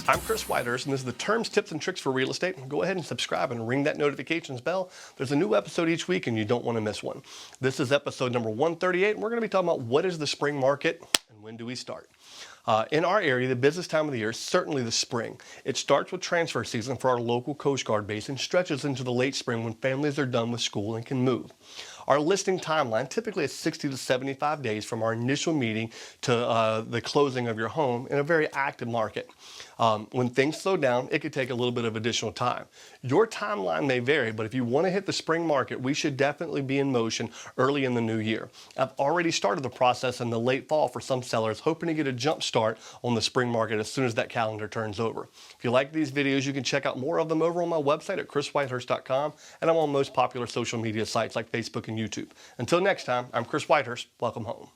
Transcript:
I'm Chris Whitehurst, and this is the Terms, Tips, and Tricks for Real Estate. Go ahead and subscribe and ring that notifications bell. There's a new episode each week, and you don't want to miss one. This is episode number 138, and we're going to be talking about what is the spring market and when do we start. In our area, the busiest time of the year is certainly the spring. It starts with transfer season for our local Coast Guard base and stretches into the late spring when families are done with school and can move. Our listing timeline typically is 60 to 75 days from our initial meeting to the closing of your home in a very active market. When things slow down, it could take a little bit of additional time. Your timeline may vary, but if you want to hit the spring market, we should definitely be in motion early in the new year. I've already started the process in the late fall for some sellers, hoping to get a jump start on the spring market as soon as that calendar turns over. If you like these videos, you can check out more of them over on my website at chriswhitehurst.com, and I'm on most popular social media sites like Facebook and YouTube. Until next time, I'm Chris Whitehurst. Welcome home.